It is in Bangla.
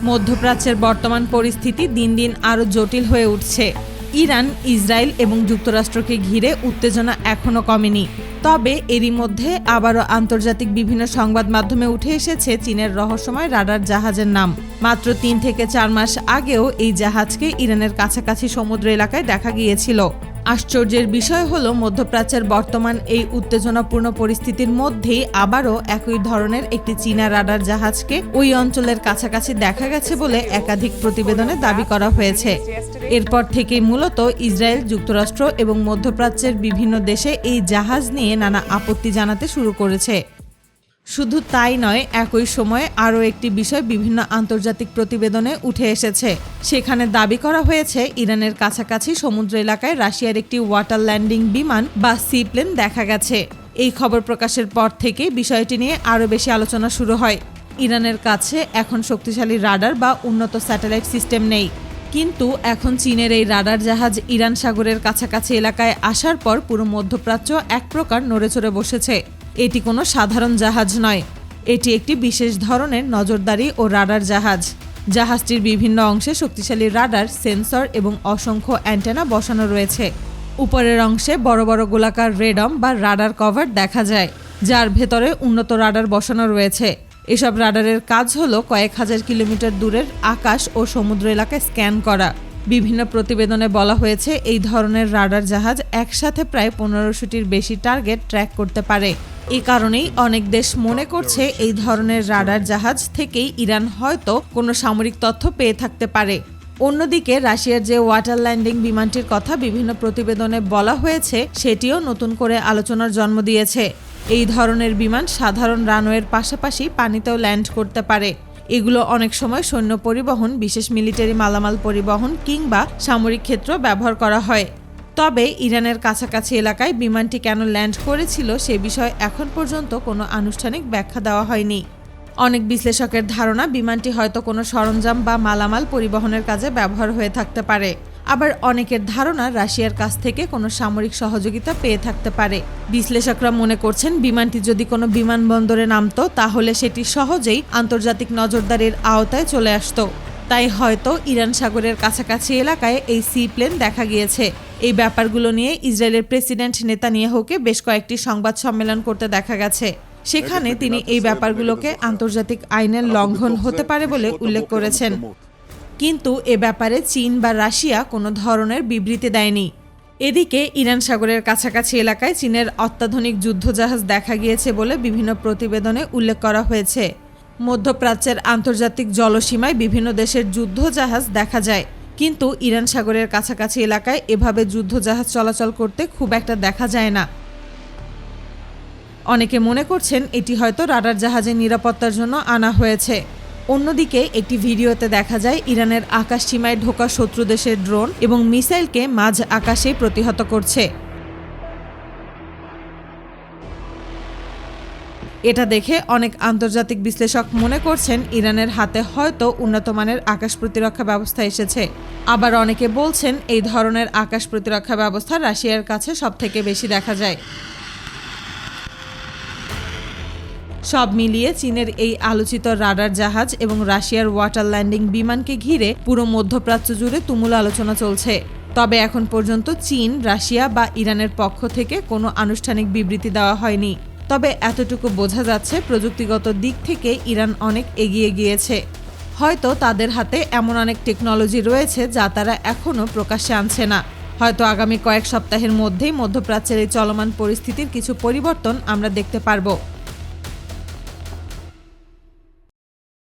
মধ্যপ্রাচ্যের বর্তমান পরিস্থিতি দিন দিন আরও জটিল হয়ে উঠছে। ইরান, ইসরায়েল এবং যুক্তরাষ্ট্রকে ঘিরে উত্তেজনা এখনও কমেনি। তবে এরই মধ্যে আবারও আন্তর্জাতিক বিভিন্ন সংবাদ মাধ্যমে উঠে এসেছে চীনের রহস্যময় রাডার জাহাজের নাম। মাত্র 3 থেকে 4 মাস আগেও এই জাহাজকে ইরানের কাছাকাছি সমুদ্র এলাকায় দেখা গিয়েছিল। আশ্চর্যের বিষয় হলো মধ্যপ্রাচ্যের বর্তমান এই উত্তেজনাপূর্ণ পরিস্থিতির মধ্যেই আবারও একই ধরনের একটি চীনা রাডার জাহাজকে ওই অঞ্চলের কাছাকাছি দেখা গেছে বলে একাধিক প্রতিবেদনে দাবি করা হয়েছে। এরপর থেকেই মূলত ইসরায়েল, যুক্তরাষ্ট্র এবং মধ্যপ্রাচ্যের বিভিন্ন দেশে এই জাহাজ নিয়ে নানা আপত্তি জানাতে শুরু করেছে। শুধু তাই নয়, একই সময়ে আরও একটি বিষয় বিভিন্ন আন্তর্জাতিক প্রতিবেদনে উঠে এসেছে। সেখানে দাবি করা হয়েছে ইরানের কাছাকাছি সমুদ্র এলাকায় রাশিয়ার একটি ওয়াটার ল্যান্ডিং বিমান বা সি প্লেন দেখা গেছে। এই খবর প্রকাশের পর থেকে বিষয়টি নিয়ে আরও বেশি আলোচনা শুরু হয়। ইরানের কাছে এখন শক্তিশালী রাডার বা উন্নত স্যাটেলাইট সিস্টেম নেই, কিন্তু এখন চীনের এই রাডার জাহাজ ইরান সাগরের কাছাকাছি এলাকায় আসার পর পুরো মধ্যপ্রাচ্য এক প্রকার নড়েচড়ে বসেছে। এটি কোনো সাধারণ জাহাজ নয়, এটি একটি বিশেষ ধরনের নজরদারি ও রাডার জাহাজ। জাহাজটির বিভিন্ন অংশে শক্তিশালী রাডার, সেন্সর এবং অসংখ্য অ্যান্টেনা বসানো রয়েছে। উপরের অংশে বড় বড় গোলাকার রেডম বা রাডার কভার দেখা যায়, যার ভেতরে উন্নত রাডার বসানো রয়েছে। এসব রাডারের কাজ হলো কয়েক হাজার কিলোমিটার দূরের আকাশ ও সমুদ্র এলাকায় স্ক্যান করা। বিভিন্ন প্রতিবেদনে বলা হয়েছে এই ধরনের রাডার জাহাজ একসাথে প্রায় 1500টির বেশি টার্গেট ট্র্যাক করতে পারে। এই কারণেই অনেক দেশ মনে করছে এই ধরনের রাডার জাহাজ থেকেই ইরান হয়তো কোনো সামরিক তথ্য পেয়ে থাকতে পারে। অন্যদিকে রাশিয়ার যে ওয়াটার ল্যান্ডিং বিমানটির কথা বিভিন্ন প্রতিবেদনে বলা হয়েছে, সেটিও নতুন করে আলোচনার জন্ম দিয়েছে। এই ধরনের বিমান সাধারণ রানওয়ের পাশাপাশি পানিতেও ল্যান্ড করতে পারে। এগুলো অনেক সময় সৈন্য পরিবহন, বিশেষ মিলিটারি মালামাল পরিবহন কিংবা সামরিক ক্ষেত্র ব্যবহার করা হয়। তবে ইরানের কাছাকাছি এলাকায় বিমানটি কেন ল্যান্ড করেছিল সে বিষয়ে এখন পর্যন্ত কোনো আনুষ্ঠানিক ব্যাখ্যা দেওয়া হয়নি। অনেক বিশ্লেষকের ধারণা বিমানটি হয়তো কোনো সরঞ্জাম বা মালামাল পরিবহনের কাজে ব্যবহার হয়ে থাকতে পারে। আবার অনেকের ধারণা রাশিয়ার কাছ থেকে কোনো সামরিক সহযোগিতা পেয়ে থাকতে পারে। বিশ্লেষকরা মনে করছেন বিমানটি যদি কোনো বিমানবন্দরে নামতো তাহলে সেটি সহজেই আন্তর্জাতিক নজরদারির আওতায় চলে আসতো। তাই হয়তো ইরান সাগরের কাছাকাছি এলাকায় এই সি প্লেন দেখা গিয়েছে। এই ব্যাপারগুলো নিয়ে ইসরায়েলের প্রেসিডেন্ট নেতানিয়াহুকে বেশ কয়েকটি সংবাদ সম্মেলন করতে দেখা গেছে। সেখানে তিনি এই ব্যাপারগুলোকে আন্তর্জাতিক আইনের লঙ্ঘন হতে পারে বলে উল্লেখ করেছেন। কিন্তু এ ব্যাপারে চীন বা রাশিয়া কোনো ধরনের বিবৃতি দেয়নি। এদিকে ইরান সাগরের কাছাকাছি এলাকায় চীনের অত্যাধুনিক যুদ্ধজাহাজ দেখা গিয়েছে বলে বিভিন্ন প্রতিবেদনে উল্লেখ করা হয়েছে। মধ্যপ্রাচ্যের আন্তর্জাতিক জলসীমায় বিভিন্ন দেশের যুদ্ধজাহাজ দেখা যায়, কিন্তু ইরান সাগরের কাছাকাছি এলাকায় এভাবে যুদ্ধজাহাজ চলাচল করতে খুব একটা দেখা যায় না। অনেকে মনে করছেন এটি হয়তো রাডার জাহাজের নিরাপত্তার জন্য আনা হয়েছে। অন্যদিকে একটি ভিডিওতে দেখা যায় ইরানের আকাশ সীমায় ঢোকা শত্রু দেশের ড্রোন এবং মিসাইলকে মাঝ আকাশে প্রতিহত করছে। এটা দেখে অনেক আন্তর্জাতিক বিশ্লেষক মনে করছেন ইরানের হাতে হয়তো উন্নত মানের আকাশ প্রতিরক্ষা ব্যবস্থা এসেছে। আবার অনেকে বলছেন এই ধরনের আকাশ প্রতিরক্ষা ব্যবস্থা রাশিয়ার কাছে সবথেকে বেশি দেখা যায়। সব মিলিয়ে চীনের এই আলোচিত রাডার জাহাজ এবং রাশিয়ার ওয়াটার ল্যান্ডিং বিমানকে ঘিরে পুরো মধ্যপ্রাচ্য জুড়ে তুমুল আলোচনা চলছে। তবে এখন পর্যন্ত চীন, রাশিয়া বা ইরানের পক্ষ থেকে কোনো আনুষ্ঠানিক বিবৃতি দেওয়া হয়নি। তবে এতটুকু বোঝা যাচ্ছে প্রযুক্তিগত দিক থেকে ইরান অনেক এগিয়ে গিয়েছে। হয়তো তাদের হাতে এমন অনেক টেকনোলজি রয়েছে যা তারা এখনও প্রকাশ্যে আনছে না। হয়তো আগামী কয়েক সপ্তাহের মধ্যেই মধ্যপ্রাচ্যের এই চলমান পরিস্থিতির কিছু পরিবর্তন আমরা দেখতে পারবো।